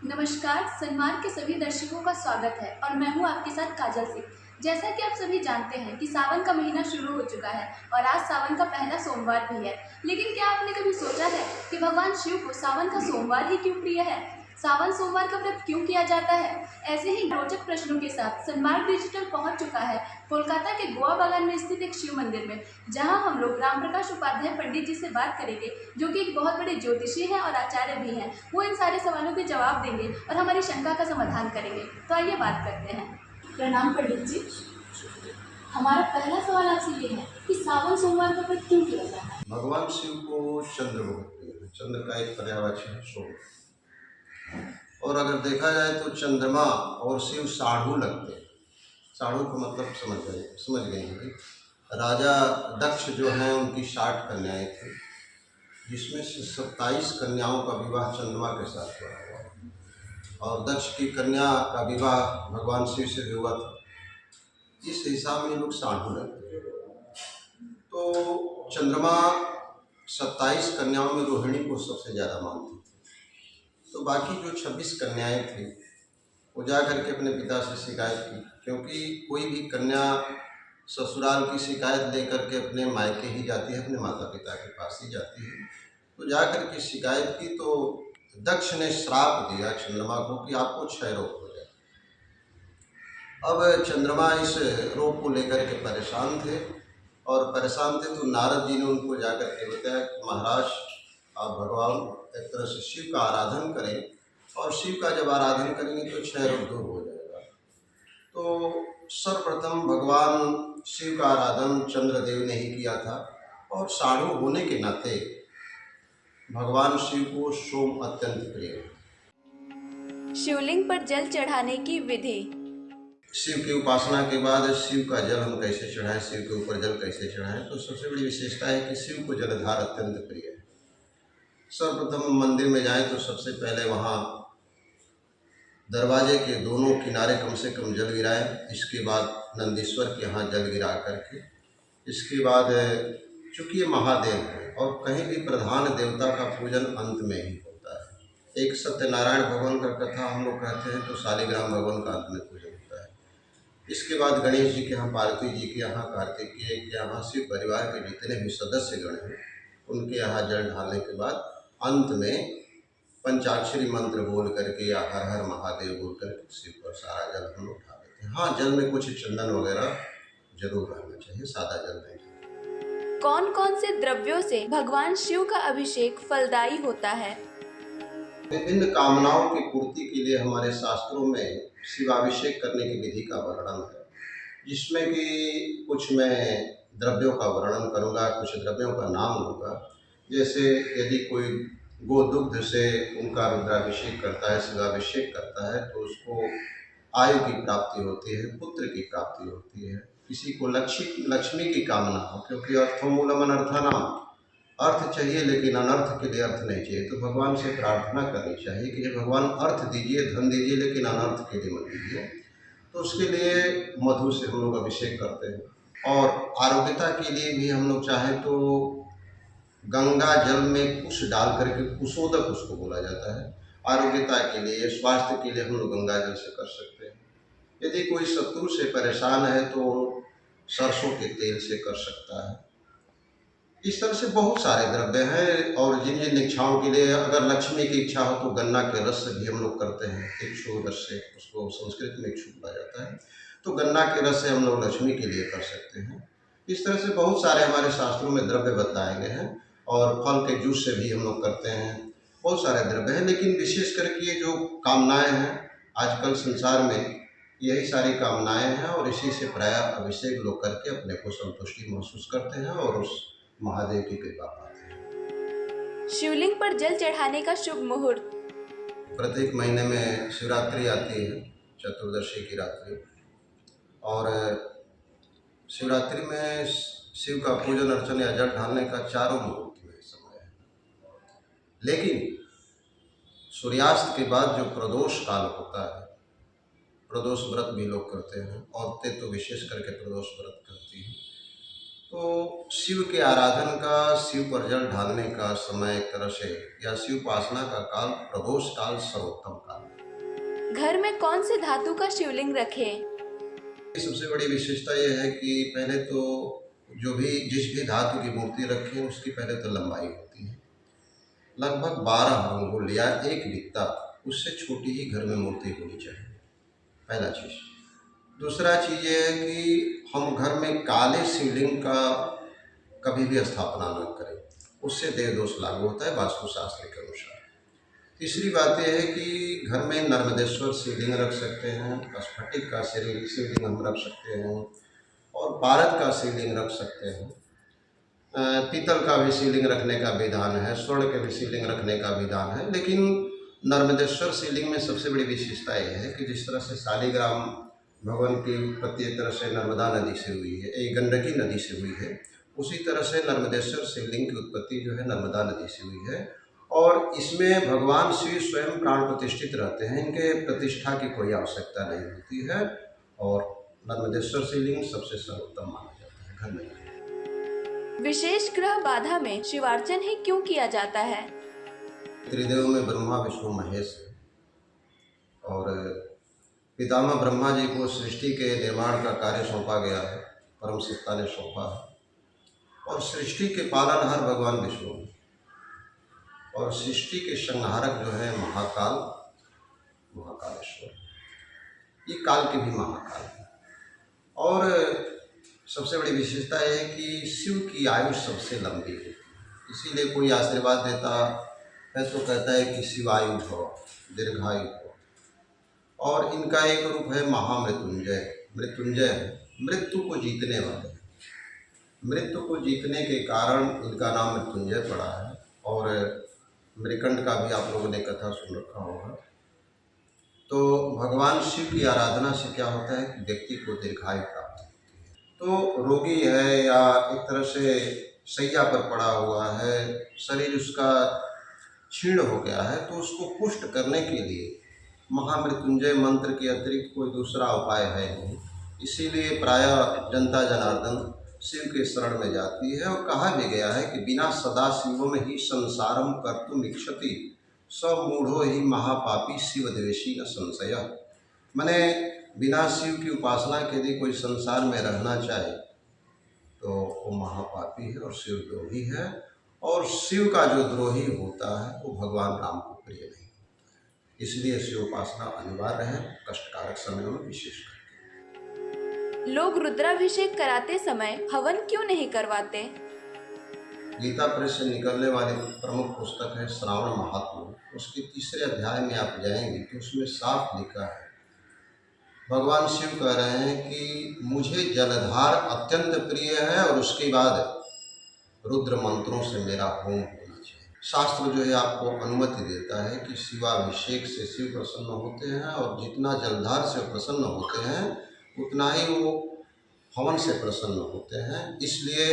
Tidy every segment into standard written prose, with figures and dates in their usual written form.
नमस्कार, सन्मान के सभी दर्शकों का स्वागत है और मैं हूं आपके साथ काजल सिंह। जैसा कि आप सभी जानते हैं कि सावन का महीना शुरू हो चुका है और आज सावन का पहला सोमवार भी है। लेकिन क्या आपने कभी सोचा है कि भगवान शिव को सावन का सोमवार ही क्यों प्रिय है? सावन सोमवार का व्रत क्यों किया जाता है? ऐसे ही रोचक प्रश्नों के साथ सन्मार्ग डिजिटल पहुंच चुका है कोलकाता के गोवा बागान में स्थित एक शिव मंदिर में, जहां हम लोग राम प्रकाश उपाध्याय पंडित जी से बात करेंगे, जो कि एक बहुत बड़े ज्योतिषी हैं और आचार्य भी हैं। वो इन सारे सवालों के जवाब देंगे और हमारी शंका का समाधान करेंगे। तो आइए बात करते हैं। प्रणाम पंडित जी। हमारा पहला सवाल आपसे ये है कि सावन सोमवार का व्रत क्यों किया जाता है? भगवान शिव को चंद्र बहुत प्रिय है। चंद्र का एक पर्यायवाची है सोम। और अगर देखा जाए तो चंद्रमा और शिव साढ़ू लगते हैं। साढ़ू का मतलब समझ गए होंगे। राजा दक्ष जो हैं उनकी 60 कन्याएं थी, जिसमें से 27 कन्याओं का विवाह चंद्रमा के साथ हुआ और दक्ष की कन्या का विवाह भगवान शिव से भी हुआ था। इस हिसाब में लोग साढ़ू लगते हैं। तो चंद्रमा 27 कन्याओं में रोहिणी को सबसे ज़्यादा मानती थी। तो बाकी जो 26 कन्याएं थी वो जा करके अपने पिता से शिकायत की, क्योंकि कोई भी कन्या ससुराल की शिकायत लेकर के अपने मायके ही जाती है, अपने माता पिता के पास ही जाती है। तो जा करके शिकायत की तो दक्ष ने श्राप दिया चंद्रमा को कि आपको क्षय रोग हो जाए। अब चंद्रमा इस रोग को लेकर के परेशान थे तो नारद जी ने उनको जाकर के बताया कि महाराज, आप भगवान एक तरह से शिव का आराधन करें और शिव का जब आराधन करेंगे तो क्षय रोग दूर हो जाएगा। तो सर्वप्रथम भगवान शिव का आराधन चंद्रदेव ने ही किया था और साढ़ू होने के नाते भगवान शिव को सोम अत्यंत प्रिय है। शिवलिंग पर जल चढ़ाने की विधि। शिव की उपासना के बाद शिव का जल हम कैसे चढ़ाएं, शिव के ऊपर जल कैसे चढ़ाएं, तो सबसे बड़ी विशेषता है कि शिव को जलधार अत्यंत प्रिय है। सर्वप्रथम मंदिर में जाएं तो सबसे पहले वहाँ दरवाजे के दोनों किनारे कम से कम जल गिराएं। इसके बाद नंदीश्वर के यहाँ जल गिरा करके, इसके बाद चूँकि ये महादेव है और कहीं भी प्रधान देवता का पूजन अंत में ही होता है। एक सत्यनारायण भगवान का कथा हम लोग कहते हैं तो शालिग्राम भगवान का अंत में पूजन होता है। इसके बाद गणेश जी के यहाँ, पार्वती जी के यहाँ, कार्तिकेय के यहाँ, शिव परिवार के जितने भी सदस्यगण हैं उनके यहाँ जल ढालने के बाद अंत में पंचाक्षरी मंत्र बोल करके या हर हर महादेव बोल करके शिव पर सारा जल हम लोग ढाल देते हैं। हाँ, जल में कुछ चंदन वगैरह जरूर रहना चाहिए, सादा जल नहीं। कौन कौन से द्रव्यों से भगवान शिव का अभिषेक फलदायी होता है? विभिन्न कामनाओं की पूर्ति के लिए हमारे शास्त्रों में शिवाभिषेक करने की विधि का वर्णन है, जिसमें कि कुछ मैं द्रव्यों का वर्णन करूंगा, कुछ द्रव्यों का नाम लूँगा। जैसे यदि कोई गोदुग्ध से उनका रुद्राभिषेक करता है, शिवाभिषेक करता है, तो उसको आयु की प्राप्ति होती है, पुत्र की प्राप्ति होती है। किसी को लक्ष्मी की कामना हो, क्योंकि अर्थोमूलम अनर्थानाम, अर्थ चाहिए लेकिन अनर्थ के लिए अर्थ नहीं चाहिए, तो भगवान से प्रार्थना करनी चाहिए कि भगवान अर्थ दीजिए, धन दीजिए, लेकिन अनर्थ के लिए मत दीजिए। तो उसके लिए मधु से हम लोग अभिषेक करते हैं। और आरोग्यता के लिए भी हम लोग चाहें तो गंगा जल में कुश डाल करके, कुशोदक उसको बोला जाता है, आरोग्यता के लिए, स्वास्थ्य के लिए हम लोग गंगा जल से कर सकते हैं। यदि कोई शत्रु से परेशान है तो सरसों के तेल से कर सकता है। इस तरह से बहुत सारे द्रव्य हैं। और जिन जिन इच्छाओं के लिए, अगर लक्ष्मी की इच्छा हो तो गन्ना के रस से भी हम लोग करते हैं, इक्षु रस से, उसको संस्कृत में इक्षु बोला जाता है। तो गन्ना के रस से हम लोग लक्ष्मी के लिए कर सकते हैं। इस तरह से बहुत सारे हमारे शास्त्रों में द्रव्य बताए गए हैं। और फल के जूस से भी हम लोग करते हैं, बहुत सारे द्रव्य हैं। लेकिन विशेष करके ये जो कामनाएँ हैं आजकल संसार में, यही सारी कामनाएँ हैं और इसी से प्रायः अभिषेक लोग करके अपने को संतुष्टि महसूस करते हैं और उस महादेव की कृपा पाते हैं। शिवलिंग पर जल चढ़ाने का शुभ मुहूर्त। प्रत्येक महीने में शिवरात्रि आती है, चतुर्दशी की रात्रि, और शिवरात्रि में शिव का पूजन अर्चन या जल ढालने का चारों मुहूर्त में समय है। लेकिन सूर्यास्त के बाद जो प्रदोष काल होता है, प्रदोष व्रत भी लोग करते हैं, औरतें तो विशेष करके प्रदोष व्रत करती हैं। तो शिव के आराधन का, शिव पर जल ढालने का समय एक तरह से, या शिव उपासना का काल, प्रदोष काल सर्वोत्तम काल है। घर में कौन से धातु का शिवलिंग रखें? सबसे बड़ी विशेषता यह है कि पहले तो जिस भी धातु की मूर्ति रखें उसकी पहले तो लंबाई होती है लगभग 12 अंगुल या 1 बित्ता, उससे छोटी ही घर में मूर्ति होनी चाहिए, पहला चीज़। दूसरा चीज़ ये है कि हम घर में काले शिवलिंग का कभी भी स्थापना न करें, उससे देह दोष लागू होता है वास्तुशास्त्र के अनुसार। तीसरी बात यह है कि घर में नर्मदेश्वर शिवलिंग रख सकते हैं, स्फटिक का शिवलिंग हम रख सकते हैं और पारद का शिवलिंग रख सकते हैं। पीतल का भी शिवलिंग रखने का विधान है, स्वर्ण के भी शिवलिंग रखने का विधान है, लेकिन नर्मदेश्वर शिवलिंग में सबसे बड़ी विशेषता यह है कि जिस तरह से शालिग्राम भगवान की उत्पत्ति एक तरह से नर्मदा नदी से हुई है, एक गंडकी नदी से हुई है, उसी तरह से नर्मदेश्वर शिवलिंग की उत्पत्ति जो है नर्मदा नदी से हुई है और इसमें भगवान शिव स्वयं प्राण प्रतिष्ठित रहते हैं, इनके प्रतिष्ठा की कोई आवश्यकता नहीं होती है और नर्मदेश्वर शिवलिंग सबसे सर्वोत्तम माना जाता है घर में। विशेष ग्रह बाधा में शिवार्चन ही क्यों किया जाता है? त्रिदेव में ब्रह्मा विष्णु महेश है और पितामह ब्रह्मा जी को सृष्टि के निर्माण का कार्य सौंपा गया है, परम सत्ता ने सौंपा है और सृष्टि के पालनहार भगवान विष्णु और सृष्टि के संहारक जो है महाकालेश्वर, ये काल के भी महाकाल है। और सबसे बड़ी विशेषता यह है कि शिव की आयु सबसे लंबी होती है, इसीलिए कोई आशीर्वाद देता है तो कहता है कि शिवायु भव, दीर्घायु भव। और इनका एक रूप है महामृत्युंजय, मृत्युंजय मृत्यु को जीतने वाले, मृत्यु को जीतने के कारण इनका नाम मृत्युंजय पड़ा है। और मृकंड का भी आप लोगों ने कथा सुन रखा होगा। तो भगवान शिव की आराधना से क्या होता है कि व्यक्ति को दीर्घायु प्राप्त होती है। तो रोगी है या एक तरह से शैया पर पड़ा हुआ है, शरीर उसका क्षीण हो गया है, तो उसको पुष्ट करने के लिए महामृत्युंजय मंत्र के अतिरिक्त कोई दूसरा उपाय है नहीं। इसीलिए प्रायः जनता जनार्दन शिव के शरण में जाती है और कहा भी गया है कि बिना सदाशिवो में ही संसारम कर्तुम इच्छति सब मूढ़ो ही महापापी शिव द्वेषी न संशय। माने बिना शिव की उपासना के यदि कोई संसार में रहना चाहे तो वो महापापी है और शिव द्रोही है, और शिव का जो द्रोही होता है वो भगवान राम को प्रिय नहीं। इसलिए शिव उपासना अनिवार्य है, कष्टकारक समय में विशेष करके। लोग रुद्राभिषेक कराते समय हवन क्यों नहीं करवाते? गीता प्रेस से निकलने वाली प्रमुख पुस्तक है श्रावण महात्म्य, उसके 3 अध्याय में आप जाएंगे तो उसमें साफ लिखा है, भगवान शिव कह रहे हैं कि मुझे जलधार अत्यंत प्रिय है और उसके बाद रुद्र मंत्रों से मेरा होम होना चाहिए। शास्त्र जो है आपको अनुमति देता है कि शिवाभिषेक से शिव प्रसन्न होते हैं और जितना जलधार से प्रसन्न होते हैं उतना ही वो हवन से प्रसन्न होते हैं। इसलिए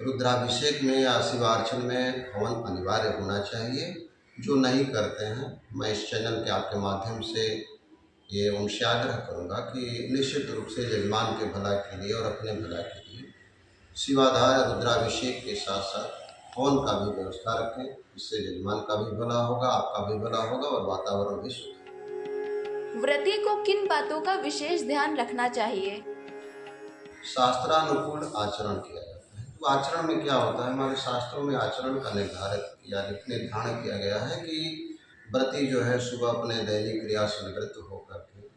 रुद्राभिषेक में या शिवार्चन में हवन अनिवार्य होना चाहिए। जो नहीं करते हैं, मैं इस चैनल के आपके माध्यम से ये उनसे आग्रह करूँगा कि निश्चित रूप से यजमान के भला के लिए और अपने भला के लिए शिवाधार रुद्राभिषेक के साथ साथ हवन का भी व्यवस्था रखें। इससे यजमान का भी भला होगा, आपका भी भला होगा और वातावरण भी शुद्ध। व्रती को किन बातों का विशेष ध्यान रखना चाहिए? शास्त्रानुकूल आचरण किया जाता है। तो आचरण में क्या होता है, हमारे शास्त्रों में आचरण का निर्धारण किया गया है कि व्रती जो है सुबह अपने दैनिक क्रिया से निवृत्त होकर के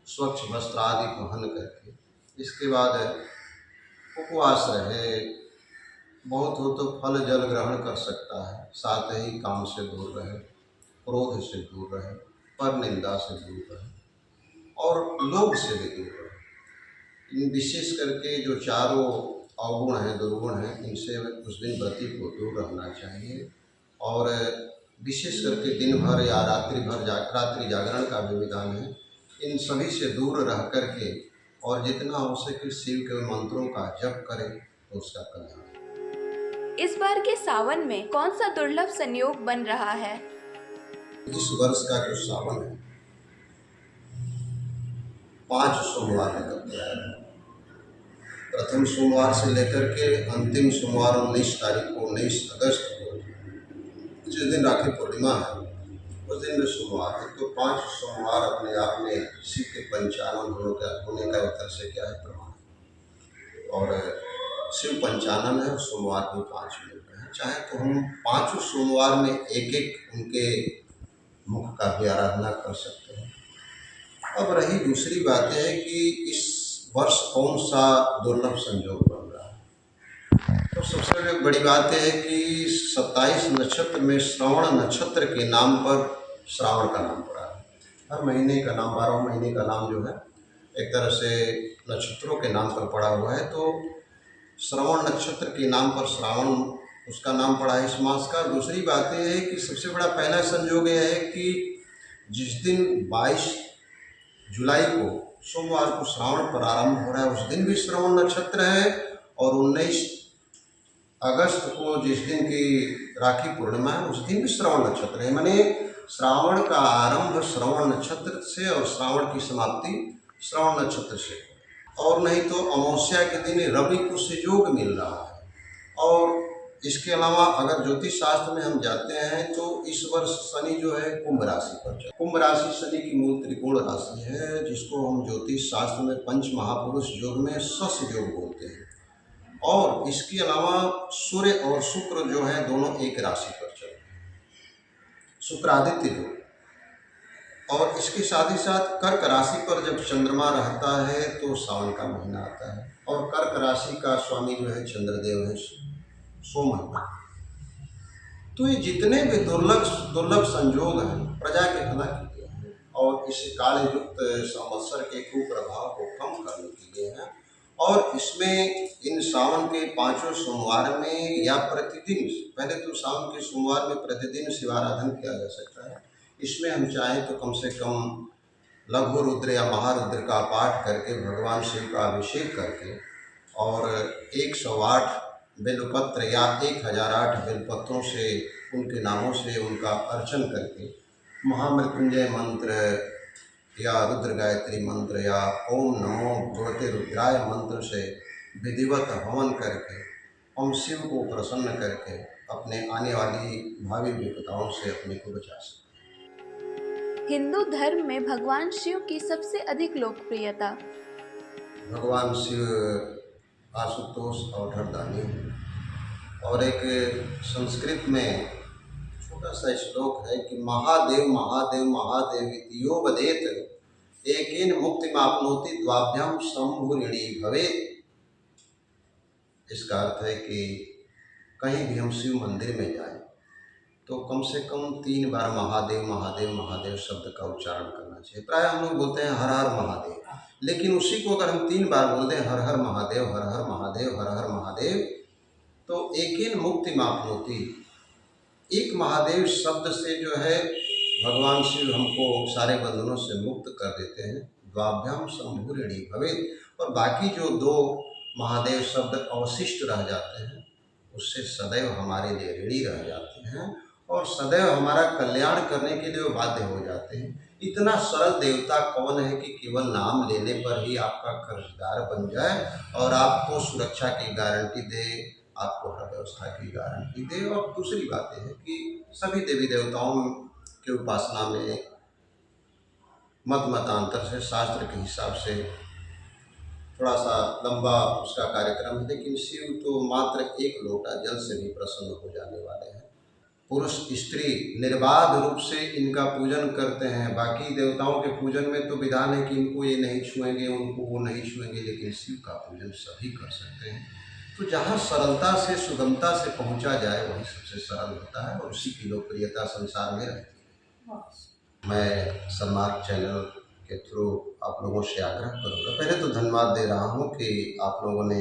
स्वच्छ वस्त्र आदि पहन करके इसके बाद उपवास रहे, बहुत हो तो फल जल ग्रहण कर सकता है, साथ ही काम से दूर रहे, क्रोध से दूर रहे, पर निंदा से दूर रहे और लोभ से भी दूर रहे। इन विशेष करके जो चारों अवगुण हैं, दुर्गुण हैं, इनसे उस दिन व्रती को दूर रहना चाहिए। और विशेष करके दिन भर या रात्रि जागरण का भी विधान है। इन सभी से दूर रह करके और जितना हो सके शिव के मंत्रों का जप करें तो उसका कल्याण। इस बार के सावन में कौन सा दुर्लभ संयोग बन रहा है? इस वर्ष का जो सावन है 5 सोमवार निकल गया है। प्रथम सोमवार से लेकर के अंतिम सोमवार 19 तारीख को, 19 अगस्त को, जिस दिन राखी पूर्णिमा है, उस दिन भी सोमवार है, तो 5 सोमवार अपने आप में शिव के पंचानन होने का एक तरह से क्या है प्रमाण है। और शिव पंचानन है और सोमवार भी 5 मिल रहे हैं। चाहे तो हम 5 सोमवार में एक-एक उनके मुख का भी आराधना कर सकते हैं। अब रही दूसरी बात यह है कि इस वर्ष कौन सा दुर्लभ संयोग बन रहा है। तो सबसे बड़ी बात यह है कि 27 नक्षत्र में श्रवण नक्षत्र के नाम पर श्रावण का नाम पड़ा है। हर महीने का नाम, 12 महीने का नाम जो है एक तरह से नक्षत्रों के नाम पर पड़ा हुआ है। तो श्रवण नक्षत्र के नाम पर श्रावण उसका नाम पड़ा है इस मास का। दूसरी बात यह है कि सबसे बड़ा पहला संयोग यह है कि जिस दिन 22 जुलाई को सोमवार को श्रावण प्रारंभ हो रहा है, उस दिन भी श्रवण नक्षत्र है। और 19 अगस्त को जिस दिन की राखी पूर्णिमा है, उस दिन भी श्रवण नक्षत्र है। माने श्रावण का आरंभ श्रवण नक्षत्र से और श्रावण की समाप्ति श्रवण नक्षत्र से। और नहीं तो अमावस्या के दिन रवि को संयोग मिल रहा है। और इसके अलावा अगर ज्योतिष शास्त्र में हम जाते हैं तो इस वर्ष शनि जो है कुंभ राशि पर चल। कुंभ राशि शनि की मूल त्रिकोण राशि है, जिसको हम ज्योतिष शास्त्र में पंच महापुरुष योग में सस योग बोलते हैं। और इसके अलावा सूर्य और शुक्र जो है दोनों एक राशि पर चल रहे हैं, शुक्रादित्य योग। और इसके साथ ही साथ कर्क राशि पर जब चंद्रमा रहता है तो सावन का महीना आता है। और कर्क राशि का स्वामी जो है चंद्रदेव है, सोमन। तो ये जितने भी दुर्लभ संयोग हैं प्रजा के भला के लिए हैं और इस काल युक्त संवत्सर के कुप्रभाव को कम करने के लिए हैं। और इसमें इन सावन के 5 सोमवार में या प्रतिदिन, पहले तो सावन के सोमवार में प्रतिदिन शिवाराधन किया जा सकता है। इसमें हम चाहें तो कम से कम लघु रुद्र या महारुद्र का पाठ करके भगवान शिव का अभिषेक करके और 108 बेलपत्र या 1008 बेलपत्रों से उनके नामों से उनका अर्चन करके महामृत्युंजय मंत्र या रुद्र गायत्री मंत्र या ओम नमो भगवते रुद्राय मंत्र से विधिवत हवन करके हम शिव को प्रसन्न करके अपने आने वाली भावी विपदाओं से अपने को बचा सकते हैं। हिंदू धर्म में भगवान शिव की सबसे अधिक लोकप्रियता। भगवान शिव आशुतोष अवधरदानी। और एक संस्कृत में छोटा सा श्लोक है कि महादेव महादेव महादेव इतियो वदेत एकेन मुक्तिमाप्नोति द्वाभ्याम शंभु ऋणी भवेत्। इसका अर्थ है कि कहीं भी हम शिव मंदिर में जाएं तो कम से कम 3 बार महादेव महादेव महादेव शब्द का उच्चारण करना चाहिए। प्राय हम लोग बोलते हैं हर हर महादेव, लेकिन उसी को अगर हम 3 बार बोल दें हर हर महादेव हर हर महादेव हर हर महादेव, तो एकेन मुक्तिमाप्नोति, एक महादेव शब्द से जो है भगवान शिव हमको सारे बंधनों से मुक्त कर देते हैं। द्वाभ्याम शंभु ऋणी भवेत्। और बाकी जो 2 महादेव शब्द अवशिष्ट रह जाते हैं उससे सदैव हमारे लिए ऋणी रह जाते हैं और सदैव हमारा कल्याण करने के लिए वो बाध्य हो जाते हैं। इतना सरल देवता कौन है कि केवल नाम लेने पर ही आपका कर्जदार बन जाए और आपको सुरक्षा की गारंटी दे, आपको हर व्यवस्था की गारंटी दे। और दूसरी बात यह है कि सभी देवी देवताओं के उपासना में मतांतर से शास्त्र के हिसाब से थोड़ा सा लंबा उसका कार्यक्रम है, लेकिन शिव तो मात्र 1 लोटा जल से भी प्रसन्न हो जाने वाले हैं। पुरुष स्त्री निर्बाध रूप से इनका पूजन करते हैं। बाकी देवताओं के पूजन में तो विधान है कि इनको ये नहीं छुएंगे, उनको वो नहीं छुएंगे, लेकिन शिव का पूजन सभी कर सकते हैं। तो जहाँ सरलता से सुगमता से पहुँचा जाए वही सबसे सरल होता है और उसी की लोकप्रियता संसार में रहती है। मैं सन्मार्ग चैनल के थ्रू आप लोगों से आग्रह करूँगा, पहले तो धन्यवाद दे रहा हूँ कि आप लोगों ने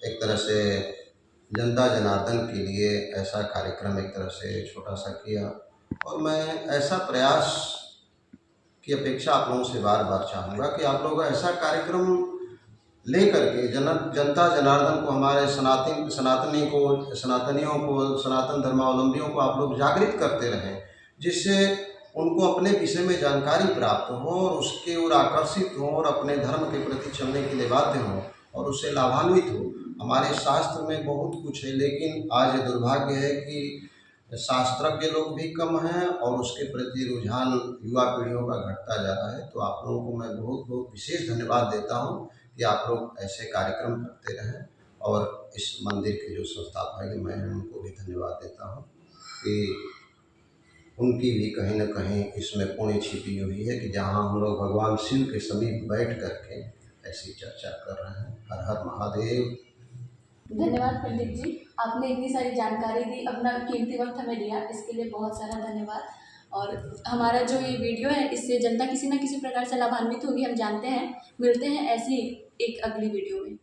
एक तरह से जनता जनार्दन के लिए ऐसा कार्यक्रम एक तरह से छोटा सा किया। और मैं ऐसा प्रयास की अपेक्षा आप लोगों से बार बार चाहूँगा कि आप लोग ऐसा कार्यक्रम ले करके जनता जनार्दन को, हमारे सनातनियों को, सनातन धर्मावलंबियों को आप लोग जागृत करते रहें, जिससे उनको अपने विषय में जानकारी प्राप्त हो और उसके ओर आकर्षित हो और अपने धर्म के प्रति चलने के लिए बाध्य हो और उससे लाभान्वित हो। हमारे शास्त्र में बहुत कुछ है, लेकिन आज दुर्भाग्य है कि शास्त्रज्ञ लोग भी कम हैं और उसके प्रति रुझान युवा पीढ़ियों का घटता जा रहा है। तो आप लोगों को मैं बहुत बहुत विशेष धन्यवाद देता हूँ कि आप लोग ऐसे कार्यक्रम करते रहें। और इस मंदिर के जो संस्थापक हैं, मैं उनको भी धन्यवाद देता हूँ कि उनकी भी कहीं न कहीं इसमें पुण्य छिपी हुई है कि जहाँ हम लोग भगवान शिव के समीप बैठ कर के ऐसी चर्चा कर रहे हैं। हर हर महादेव। धन्यवाद पंडित जी, आपने इतनी सारी जानकारी दी, अपना कीमती वक्त हमें दिया, इसके लिए बहुत सारा धन्यवाद। और हमारा जो ये वीडियो है, इससे जनता किसी न किसी प्रकार से लाभान्वित होगी, हम जानते हैं। मिलते हैं ऐसी एक अगली वीडियो में।